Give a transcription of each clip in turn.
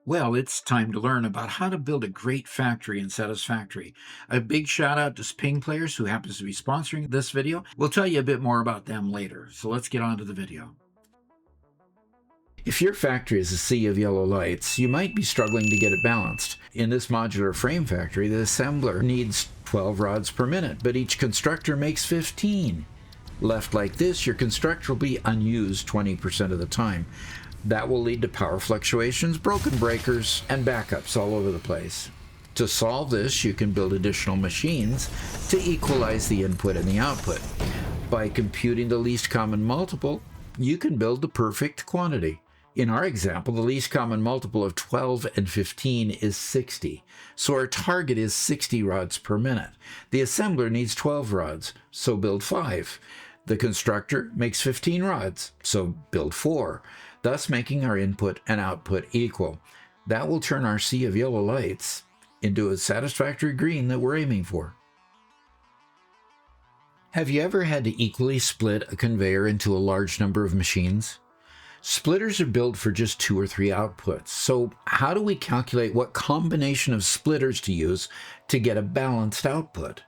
Well, it's time to learn about how to build a great factory in Satisfactory. A big shout out to Ping Players, who happens to be sponsoring this video. We'll tell you a bit more about them later. So let's get on to the video. If your factory is a sea of yellow lights, you might be struggling to get it balanced. In this modular frame factory, the assembler needs 12 rods per minute, but each constructor makes 15. Left like this, your constructor will be unused 20% of the time. That will lead to power fluctuations, broken breakers, and backups all over the place. To solve this, you can build additional machines to equalize the input and the output. By computing the least common multiple, you can build the perfect quantity. In our example, the least common multiple of 12 and 15 is 60. So our target is 60 rods per minute. The assembler needs 12 rods, so build 5. The constructor makes 15 rods, so build 4. Thus making our input and output equal. That will turn our sea of yellow lights into a satisfactory green that we're aiming for. Have you ever had to equally split a conveyor into a large number of machines? Splitters are built for just 2 or 3 outputs, so how do we calculate what combination of splitters to use to get a balanced output?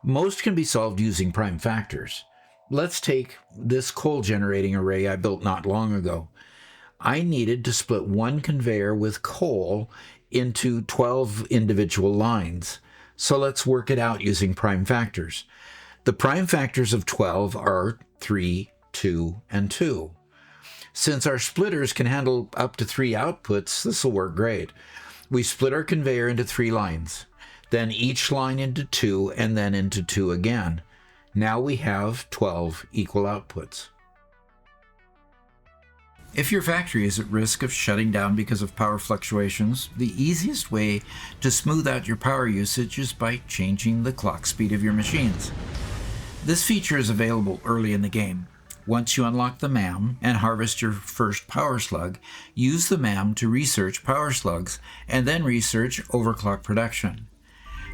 Most can be solved using prime factors. Let's take this coal generating array I built not long ago. I needed to split one conveyor with coal into 12 individual lines. So let's work it out using prime factors. The prime factors of 12 are 3, 2, and 2. Since our splitters can handle up to 3 outputs, this will work great. We split our conveyor into 3 lines, then each line into 2, and then into 2 again. Now we have 12 equal outputs. If your factory is at risk of shutting down because of power fluctuations, the easiest way to smooth out your power usage is by changing the clock speed of your machines. This feature is available early in the game. Once you unlock the MAM and harvest your first power slug, use the MAM to research power slugs and then research overclock production.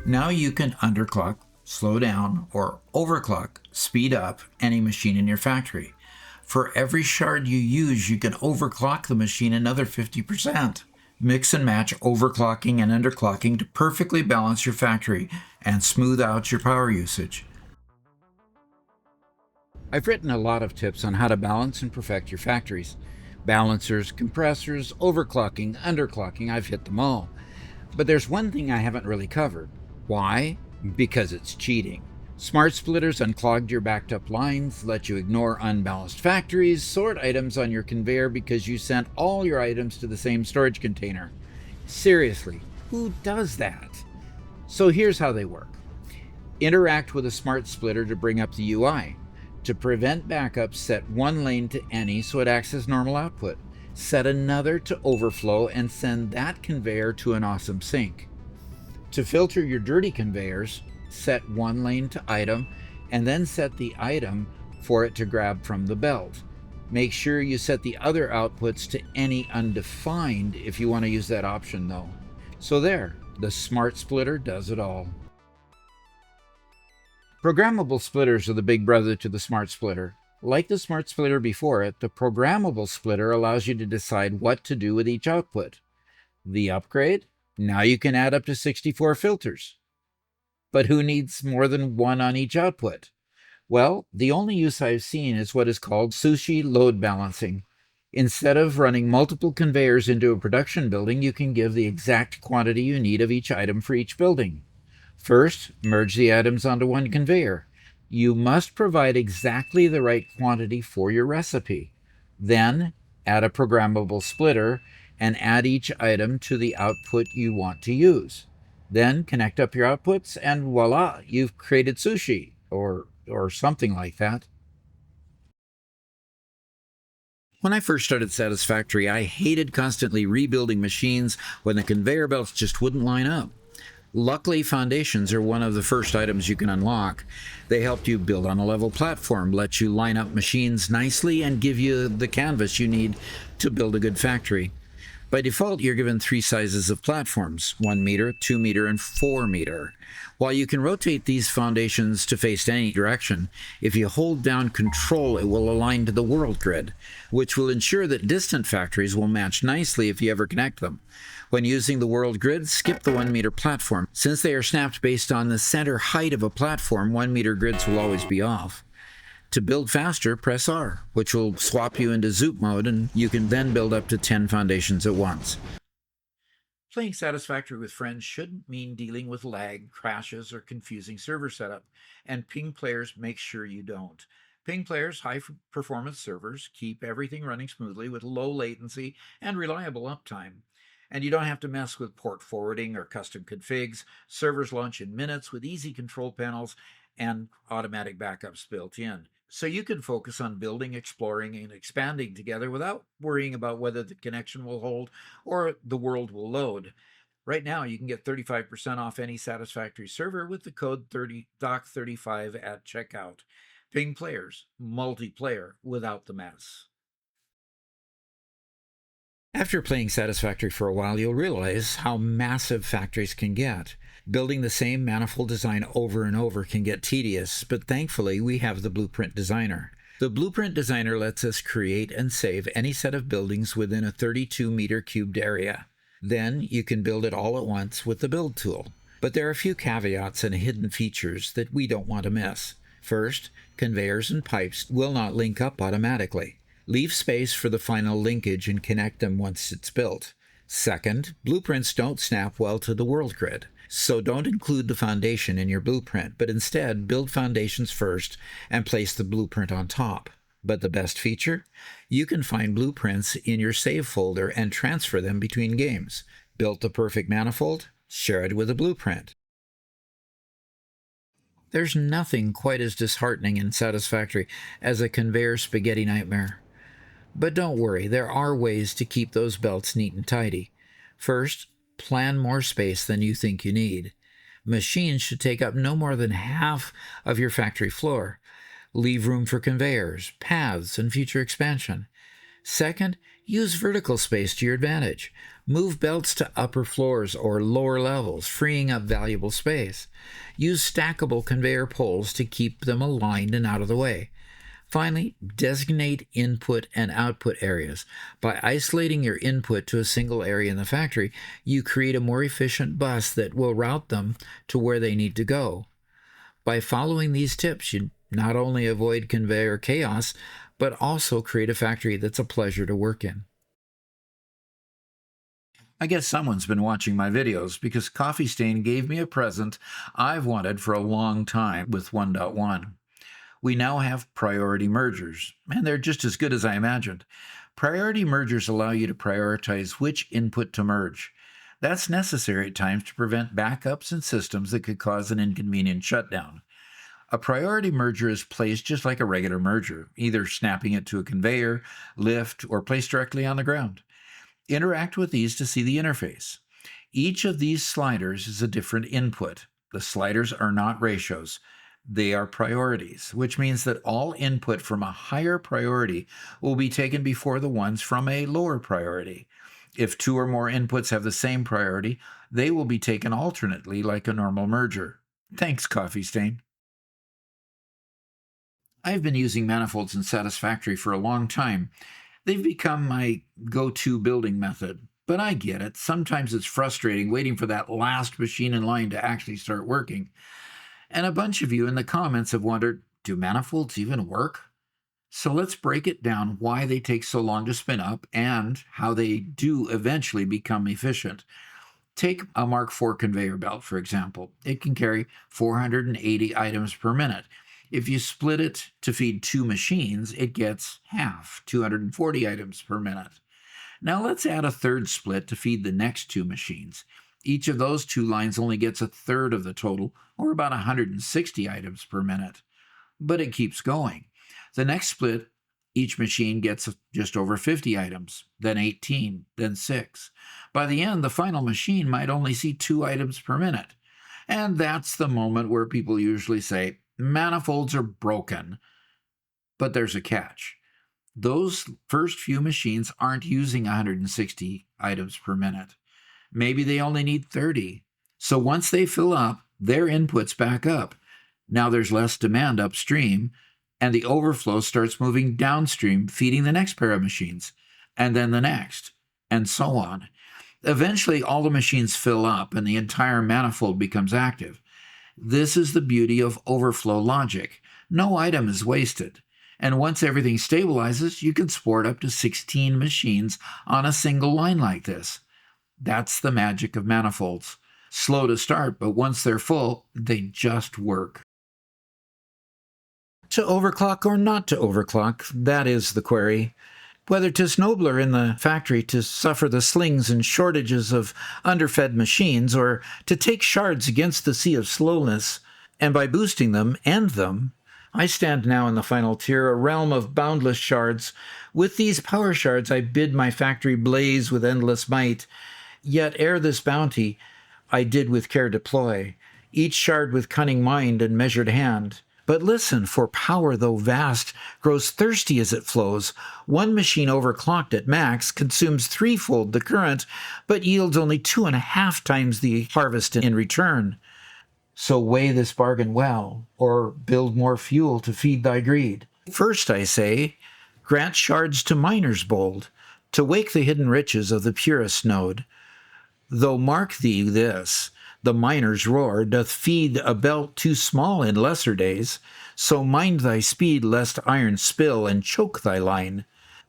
Now you can underclock, slow down, or overclock, speed up any machine in your factory. For every shard you use, you can overclock the machine another 50%. Mix and match overclocking and underclocking to perfectly balance your factory and smooth out your power usage. I've written a lot of tips on how to balance and perfect your factories. Balancers, compressors, overclocking, underclocking, I've hit them all. But there's one thing I haven't really covered. Why? Because it's cheating. Smart splitters unclogged your backed up lines, let you ignore unbalanced factories, sort items on your conveyor because you sent all your items to the same storage container. Seriously, who does that? So here's how they work. Interact with a smart splitter to bring up the UI. To prevent backups, set one lane to any so it acts as normal output. Set another to overflow and send that conveyor to an awesome sink. To filter your dirty conveyors, set one lane to item, and then set the item for it to grab from the belt. Make sure you set the other outputs to any undefined if you want to use that option though. So there, the smart splitter does it all. Programmable splitters are the big brother to the smart splitter. Like the smart splitter before it, the programmable splitter allows you to decide what to do with each output. The upgrade? Now you can add up to 64 filters. But who needs more than one on each output? Well, the only use I've seen is what is called sushi load balancing. Instead of running multiple conveyors into a production building, you can give the exact quantity you need of each item for each building. First, merge the items onto one conveyor. You must provide exactly the right quantity for your recipe. Then, add a programmable splitter and add each item to the output you want to use. Then connect up your outputs and voila, you've created sushi or something like that. When I first started Satisfactory, I hated constantly rebuilding machines when the conveyor belts just wouldn't line up. Luckily, foundations are one of the first items you can unlock. They help you build on a level platform, let you line up machines nicely, and give you the canvas you need to build a good factory. By default, you're given 3 sizes of platforms: 1 meter, 2 meter, and 4 meter. While you can rotate these foundations to face any direction, if you hold down Control, it will align to the world grid, which will ensure that distant factories will match nicely if you ever connect them. When using the world grid, skip the 1 meter platform. Since they are snapped based on the center height of a platform, 1 meter grids will always be off. To build faster, press R, which will swap you into Zoop mode, and you can then build up to 10 foundations at once. Playing Satisfactory with friends shouldn't mean dealing with lag, crashes, or confusing server setup, and ping players make sure you don't. Ping players, high-performance servers, keep everything running smoothly with low latency and reliable uptime. And you don't have to mess with port forwarding or custom configs. Servers launch in minutes with easy control panels and automatic backups built in. So you can focus on building, exploring, and expanding together without worrying about whether the connection will hold or the world will load. Right now, you can get 35% off any Satisfactory server with the code DOC35 at checkout. Ping players, multiplayer without the mess. After playing Satisfactory for a while, you'll realize how massive factories can get. Building the same manifold design over and over can get tedious, but thankfully we have the Blueprint Designer. The Blueprint Designer lets us create and save any set of buildings within a 32-meter cubed area. Then you can build it all at once with the Build tool. But there are a few caveats and hidden features that we don't want to miss. First, conveyors and pipes will not link up automatically. Leave space for the final linkage and connect them once it's built. Second, blueprints don't snap well to the world grid, so don't include the foundation in your blueprint, but instead build foundations first and place the blueprint on top. But the best feature? You can find blueprints in your save folder and transfer them between games. Built the perfect manifold? Share it with a blueprint. There's nothing quite as disheartening and satisfactory as a conveyor spaghetti nightmare. But don't worry, there are ways to keep those belts neat and tidy. First, plan more space than you think you need. Machines should take up no more than half of your factory floor. Leave room for conveyors, paths, and future expansion. Second, use vertical space to your advantage. Move belts to upper floors or lower levels, freeing up valuable space. Use stackable conveyor poles to keep them aligned and out of the way. Finally, designate input and output areas. By isolating your input to a single area in the factory, you create a more efficient bus that will route them to where they need to go. By following these tips, you not only avoid conveyor chaos, but also create a factory that's a pleasure to work in. I guess someone's been watching my videos because Coffee Stain gave me a present I've wanted for a long time with 1.1. We now have priority mergers, and they're just as good as I imagined. Priority mergers allow you to prioritize which input to merge. That's necessary at times to prevent backups in systems that could cause an inconvenient shutdown. A priority merger is placed just like a regular merger, either snapping it to a conveyor, lift, or placed directly on the ground. Interact with these to see the interface. Each of these sliders is a different input. The sliders are not ratios. They are priorities, which means that all input from a higher priority will be taken before the ones from a lower priority. If 2 or more inputs have the same priority, they will be taken alternately like a normal merger. Thanks, Coffee Stain. I've been using manifolds in Satisfactory for a long time. They've become my go-to building method. But I get it. Sometimes it's frustrating waiting for that last machine in line to actually start working. And a bunch of you in the comments have wondered, do manifolds even work? So let's break it down why they take so long to spin up and how they do eventually become efficient. Take a Mark IV conveyor belt, for example. It can carry 480 items per minute. If you split it to feed 2 machines, it gets half, 240 items per minute. Now let's add a third split to feed the next 2 machines. Each of those 2 lines only gets a third of the total, or about 160 items per minute. But it keeps going. The next split, each machine gets just over 50 items, then 18, then 6. By the end, the final machine might only see 2 items per minute. And that's the moment where people usually say, manifolds are broken. But there's a catch. Those first few machines aren't using 160 items per minute. Maybe they only need 30. So once they fill up, their inputs back up. Now there's less demand upstream, and the overflow starts moving downstream, feeding the next pair of machines, and then the next, and so on. Eventually, all the machines fill up, and the entire manifold becomes active. This is the beauty of overflow logic. No item is wasted. And once everything stabilizes, you can support up to 16 machines on a single line like this. That's the magic of manifolds. Slow to start, but once they're full, they just work. To overclock or not to overclock, that is the query. Whether 'tis nobler in the factory to suffer the slings and shortages of underfed machines, or to take shards against the sea of slowness, and by boosting them, end them, I stand now in the final tier, a realm of boundless shards. With these power shards I bid my factory blaze with endless might. Yet ere this bounty I did with care deploy, each shard with cunning mind and measured hand. But listen, for power, though vast, grows thirsty as it flows. One machine overclocked at max consumes threefold the current, but yields only 2.5 times the harvest in return. So weigh this bargain well, or build more fuel to feed thy greed. First, I say, grant shards to miners bold, to wake the hidden riches of the purest node. Though mark thee this, the miner's roar doth feed a belt too small in lesser days, so mind thy speed lest iron spill and choke thy line.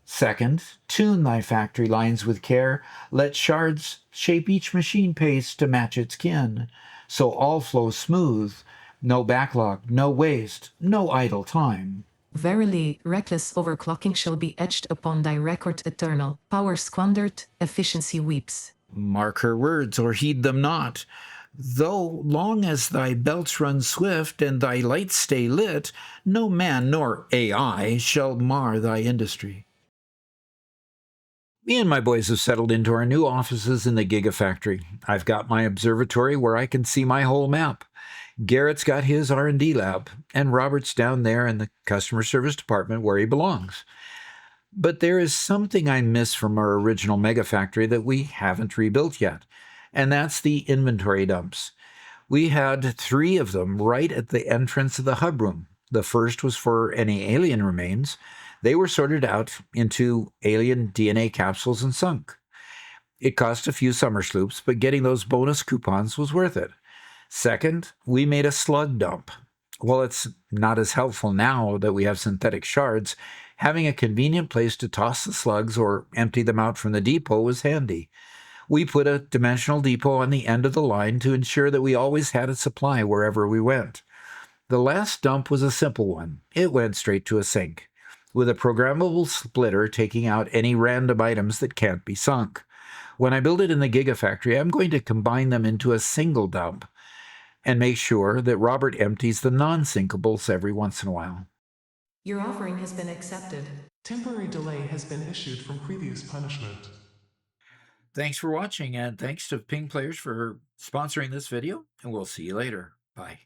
Second, tune thy factory lines with care, let shards shape each machine pace to match its kin, so all flow smooth, no backlog, no waste, no idle time. Verily, reckless overclocking shall be etched upon thy record eternal. Power squandered, efficiency weeps. Mark her words, or heed them not. Though long as thy belts run swift and thy lights stay lit, no man nor AI shall mar thy industry. Me and my boys have settled into our new offices in the Gigafactory. I've got my observatory where I can see my whole map. Garrett's got his R&D lab, and Robert's down there in the customer service department where he belongs. But there is something I miss from our original mega factory that we haven't rebuilt yet, and that's the inventory dumps. We had 3 of them right at the entrance of the hub room. The first was for any alien remains. They were sorted out into alien DNA capsules and sunk. It cost a few summer sloops, but getting those bonus coupons was worth it. Second, we made a slug dump. While it's not as helpful now that we have synthetic shards, having a convenient place to toss the slugs or empty them out from the depot was handy. We put a dimensional depot on the end of the line to ensure that we always had a supply wherever we went. The last dump was a simple one. It went straight to a sink, with a programmable splitter taking out any random items that can't be sunk. When I build it in the Gigafactory, I'm going to combine them into a single dump and make sure that Robert empties the non-sinkables every once in a while. Your offering has been accepted. Temporary delay has been issued from previous punishment. Thanks for watching, and thanks to Ping Players for sponsoring this video, and we'll see you later. Bye.